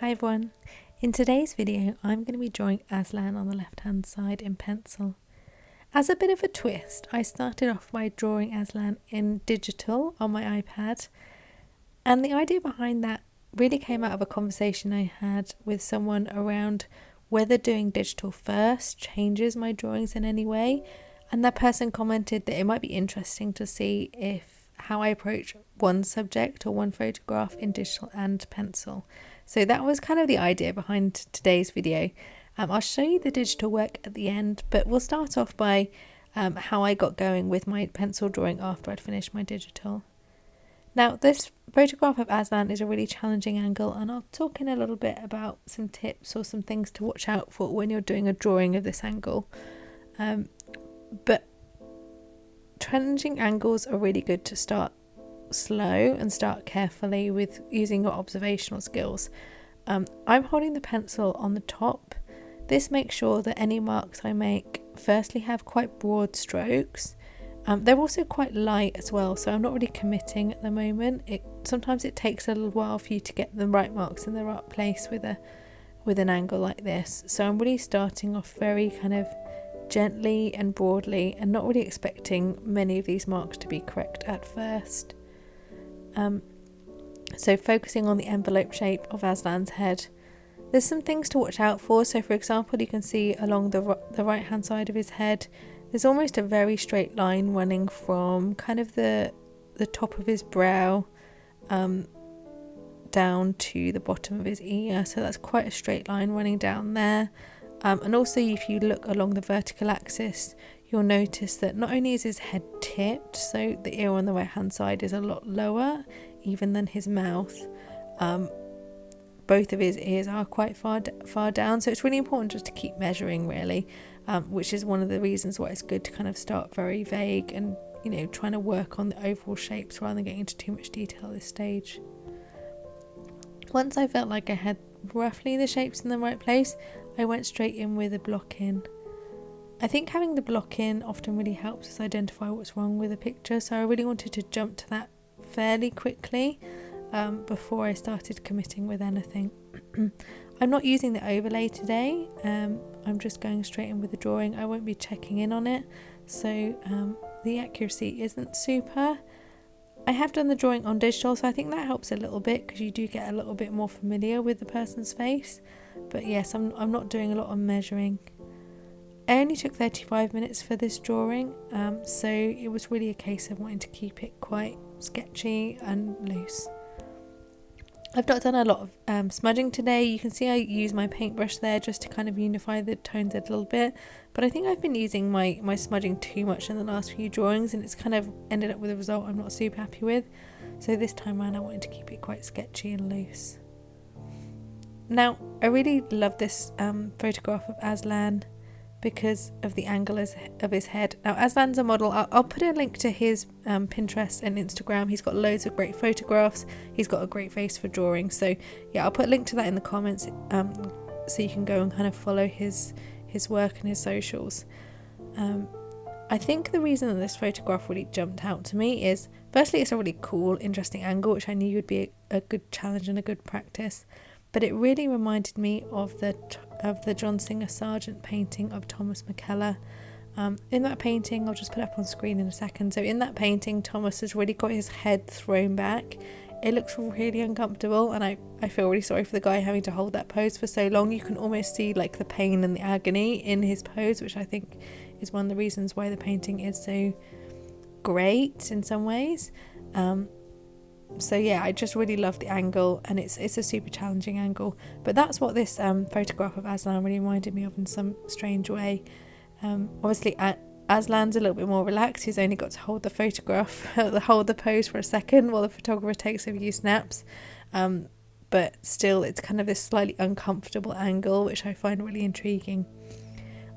Hi everyone, in today's video I'm going to be drawing Aslan on the left hand side in pencil. As a bit of a twist, I started off by drawing Aslan in digital on my iPad, and the idea behind that really came out of a conversation I had with someone around whether doing digital first changes my drawings in any way, and that person commented that it might be interesting to see how I approach one subject or one photograph in digital and pencil. So that was kind of the idea behind today's video. I'll show you the digital work at the end, but we'll start off by how I got going with my pencil drawing after I'd finished my digital. Now, this photograph of Aslan is a really challenging angle, and I'll talk in a little bit about some tips or some things to watch out for when you're doing a drawing of this angle. But challenging angles are really good to start slow and start carefully with using your observational skills. I'm holding the pencil on the top. This makes sure that any marks I make firstly have quite broad strokes. They're also quite light as well, so I'm not really committing at the moment. Sometimes it takes a little while for you to get the right marks in the right place with an angle like this. So I'm really starting off very kind of gently and broadly and not really expecting many of these marks to be correct at first. So focusing on the envelope shape of Aslan's head. There's some things to watch out for. So for example, you can see along the right hand side of his head, there's almost a very straight line running from kind of the top of his brow down to the bottom of his ear. So that's quite a straight line running down there. And also if you look along the vertical axis, you'll notice that not only is his head tipped, so the ear on the right hand side is a lot lower even than his mouth. Both of his ears are quite far down, so it's really important just to keep measuring really, which is one of the reasons why it's good to kind of start very vague and trying to work on the overall shapes rather than getting into too much detail at this stage. Once I felt like I had roughly the shapes in the right place, I went straight in with a block in. I think having the block in often really helps us identify what's wrong with a picture, so I really wanted to jump to that fairly quickly before I started committing with anything. I'm not using the overlay today, I'm just going straight in with the drawing. I won't be checking in on it, so the accuracy isn't super. I have done the drawing on digital, so I think that helps a little bit because you do get a little bit more familiar with the person's face. But yes, I'm not doing a lot of measuring. I only took 35 minutes for this drawing, so it was really a case of wanting to keep it quite sketchy and loose. I've not done a lot of smudging today. You can see I use my paintbrush there just to kind of unify the tones a little bit, but I think I've been using my smudging too much in the last few drawings, and it's kind of ended up with a result I'm not super happy with. So this time around I wanted to keep it quite sketchy and loose. Now, I really love this photograph of Aslan because of the angle of his head. Now, Aslan's a model. I'll put a link to his Pinterest and Instagram. He's got loads of great photographs. He's got a great face for drawing. So yeah, I'll put a link to that in the comments so you can go and kind of follow his work and his socials. I think the reason that this photograph really jumped out to me is, firstly, it's a really cool, interesting angle, which I knew would be a good challenge and a good practice. But it really reminded me of the John Singer Sargent painting of Thomas McKellar. In that painting, I'll just put it up on screen in a second. So in that painting, Thomas has really got his head thrown back. It looks really uncomfortable, and I feel really sorry for the guy having to hold that pose for so long. You can almost see like the pain and the agony in his pose, which I think is one of the reasons why the painting is so great in some ways. So yeah, I just really love the angle, and it's a super challenging angle. But that's what this photograph of Aslan really reminded me of in some strange way. Obviously, Aslan's a little bit more relaxed. He's only got to hold the photograph, hold the pose for a second while the photographer takes a few snaps. But still, it's kind of this slightly uncomfortable angle, which I find really intriguing.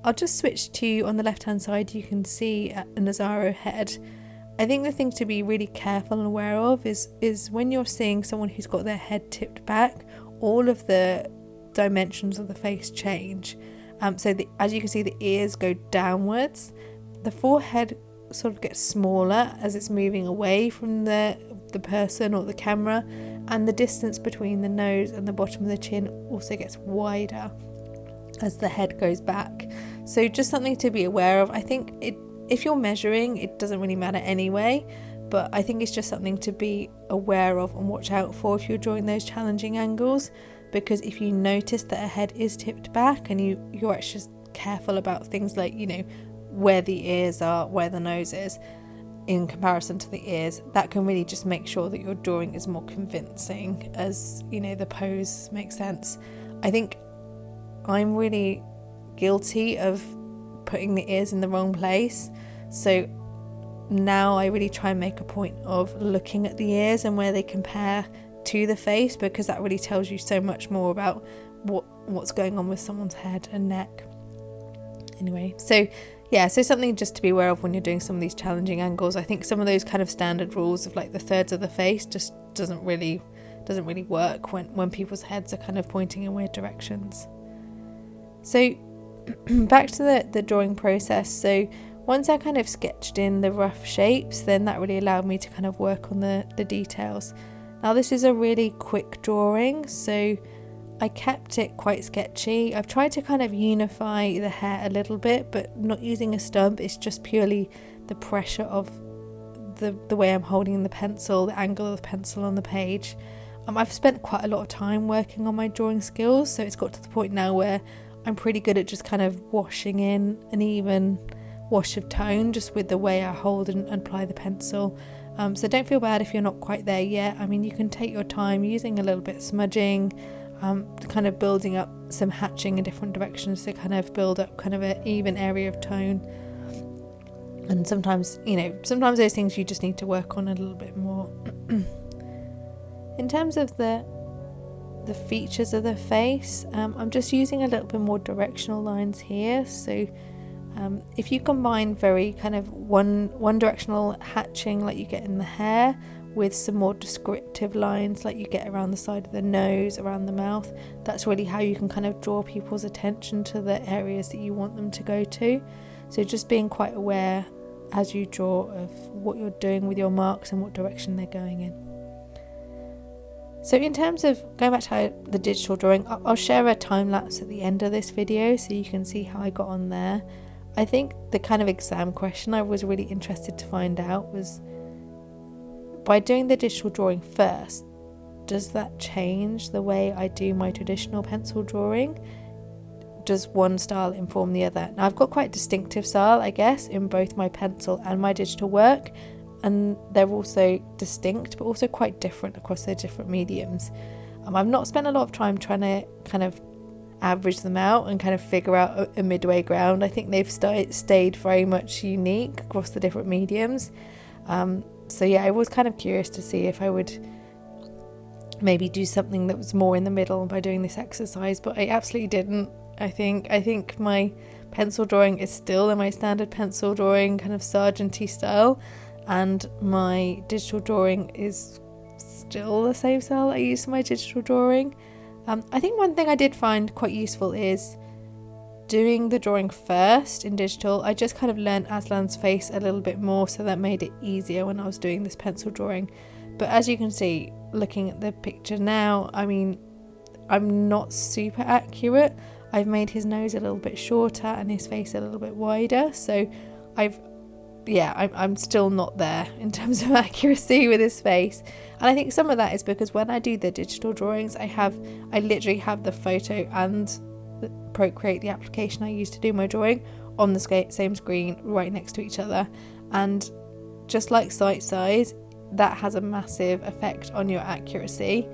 I'll just switch to, on the left hand side, you can see a Nazaro head. I think the thing to be really careful and aware of is when you're seeing someone who's got their head tipped back, all of the dimensions of the face change. So as you can see, the ears go downwards, the forehead sort of gets smaller as it's moving away from the person or the camera, and the distance between the nose and the bottom of the chin also gets wider as the head goes back. So just something to be aware of. I think if you're measuring, it doesn't really matter anyway, but I think it's just something to be aware of and watch out for if you're drawing those challenging angles, because if you notice that a head is tipped back and you're actually just careful about things like, you know, where the ears are, where the nose is in comparison to the ears, that can really just make sure that your drawing is more convincing, as, you know, the pose makes sense. I think I'm really guilty of putting the ears in the wrong place, so now I really try and make a point of looking at the ears and where they compare to the face, because that really tells you so much more about what's going on with someone's head and neck. Anyway, so something just to be aware of when you're doing some of these challenging angles. I think some of those kind of standard rules of like the thirds of the face just doesn't really work when people's heads are kind of pointing in weird directions. So back to the drawing process. So once I kind of sketched in the rough shapes, then that really allowed me to kind of work on the details. Now this is a really quick drawing, so I kept it quite sketchy. I've tried to kind of unify the hair a little bit, but not using a stump. It's just purely the pressure of the way I'm holding the pencil, the angle of the pencil on the page. I've spent quite a lot of time working on my drawing skills, so it's got to the point now where I'm pretty good at just kind of washing in an even wash of tone just with the way I hold and apply the pencil. So don't feel bad if you're not quite there yet. I mean, you can take your time using a little bit of smudging, kind of building up some hatching in different directions to kind of build up kind of an even area of tone. And sometimes those things you just need to work on a little bit more. In terms of the features of the face, I'm just using a little bit more directional lines here. So if you combine very kind of one directional hatching like you get in the hair with some more descriptive lines like you get around the side of the nose, around the mouth, that's really how you can kind of draw people's attention to the areas that you want them to go to. So just being quite aware as you draw of what you're doing with your marks and what direction they're going in. So in terms of going back to the digital drawing, I'll share a time lapse at the end of this video so you can see how I got on there. I think the kind of exam question I was really interested to find out was, by doing the digital drawing first, does that change the way I do my traditional pencil drawing? Does one style inform the other? Now I've got quite a distinctive style, I guess, in both my pencil and my digital work, and they're also distinct but also quite different across their different mediums. I've not spent a lot of time trying to kind of average them out and kind of figure out a midway ground. I think they've stayed very much unique across the different mediums. So yeah, I was kind of curious to see if I would maybe do something that was more in the middle by doing this exercise, but I absolutely didn't. I think my pencil drawing is still my standard pencil drawing kind of sargenty style, and my digital drawing is still the same style I use for my digital drawing. I think one thing I did find quite useful is doing the drawing first in digital. I just kind of learned Aslan's face a little bit more, so that made it easier when I was doing this pencil drawing. But as you can see, looking at the picture now, I mean, I'm not super accurate. I've made his nose a little bit shorter and his face a little bit wider, so I'm still not there in terms of accuracy with his face. And I think some of that is because when I do the digital drawings, I literally have the photo and the Procreate, the application I use to do my drawing, on the same screen right next to each other, and just like sight size, that has a massive effect on your accuracy.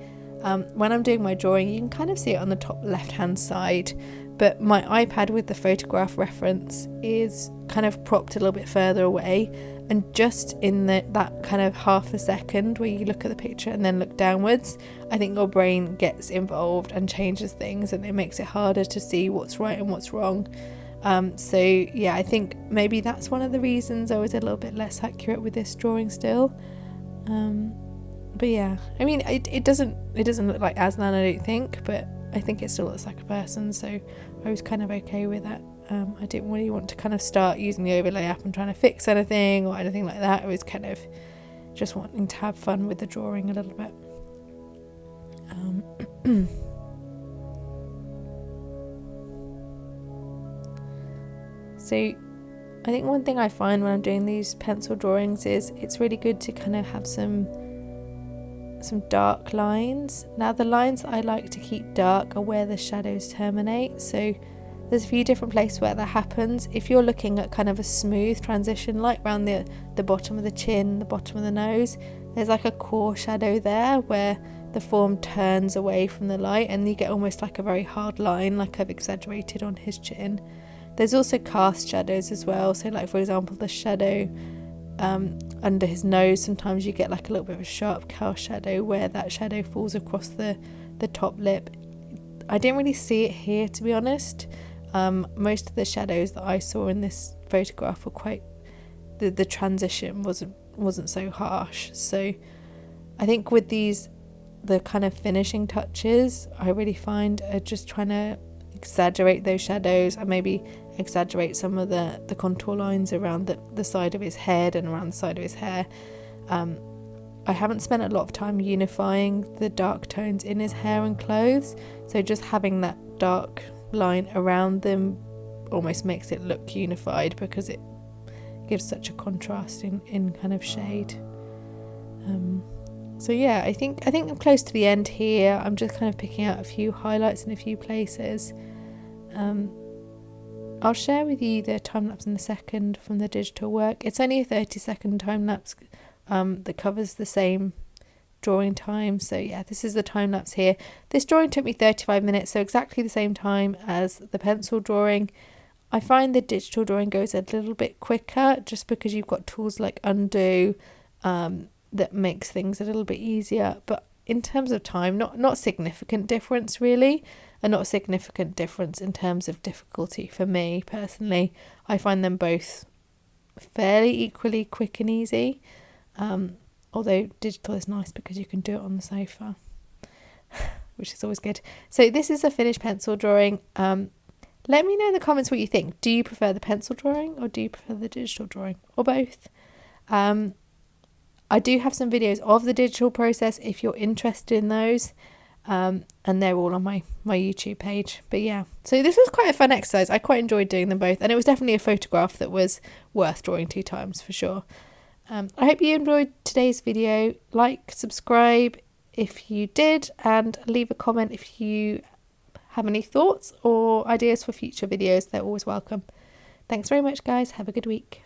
When I'm doing my drawing, you can kind of see it on the top left hand side, but my iPad with the photograph reference is kind of propped a little bit further away, and just in that kind of half a second where you look at the picture and then look downwards, I think your brain gets involved and changes things, and it makes it harder to see what's right and what's wrong. So yeah, I think maybe that's one of the reasons I was a little bit less accurate with this drawing still. But yeah, I mean, it doesn't look like Aslan, I don't think, but I think it still looks like a person, so I was kind of okay with that. I didn't really want to kind of start using the overlay app and trying to fix anything or anything like that. I was kind of just wanting to have fun with the drawing a little bit. So I think one thing I find when I'm doing these pencil drawings is it's really good to kind of have some dark lines. Now the lines that I like to keep dark are where the shadows terminate, so there's a few different places where that happens. If you're looking at kind of a smooth transition, like around the bottom of the chin, the bottom of the nose, there's like a core shadow there where the form turns away from the light and you get almost like a very hard line, like I've exaggerated on his chin. There's also cast shadows as well, so like for example the shadow under his nose, sometimes you get like a little bit of a sharp cast shadow where that shadow falls across the top lip. I didn't really see it here, to be honest. Most of the shadows that I saw in this photograph were quite, the transition wasn't so harsh. So I think with these, the kind of finishing touches, I really find are just trying to exaggerate those shadows and maybe exaggerate some of the contour lines around the side of his head and around the side of his hair. I haven't spent a lot of time unifying the dark tones in his hair and clothes, so just having that dark line around them almost makes it look unified because it gives such a contrast in kind of shade. So yeah, I think I'm close to the end here. I'm just kind of picking out a few highlights in a few places. I'll share with you the time lapse in a second from the digital work. It's only a 30-second time lapse that covers the same drawing time. So yeah, this is the time lapse here. This drawing took me 35 minutes, so exactly the same time as the pencil drawing. I find the digital drawing goes a little bit quicker just because you've got tools like undo that makes things a little bit easier, but in terms of time, not significant difference really, and not significant difference in terms of difficulty for me personally. I find them both fairly equally quick and easy, although digital is nice because you can do it on the sofa, which is always good. So this is a finished pencil drawing. Let me know in the comments what you think. Do you prefer the pencil drawing or do you prefer the digital drawing, or both? I do have some videos of the digital process if you're interested in those, and they're all on my YouTube page. But yeah, so this was quite a fun exercise. I quite enjoyed doing them both, and it was definitely a photograph that was worth drawing 2 times for sure. I hope you enjoyed today's video. Like, subscribe if you did, and leave a comment if you have any thoughts or ideas for future videos. They're always welcome. Thanks very much, guys. Have a good week.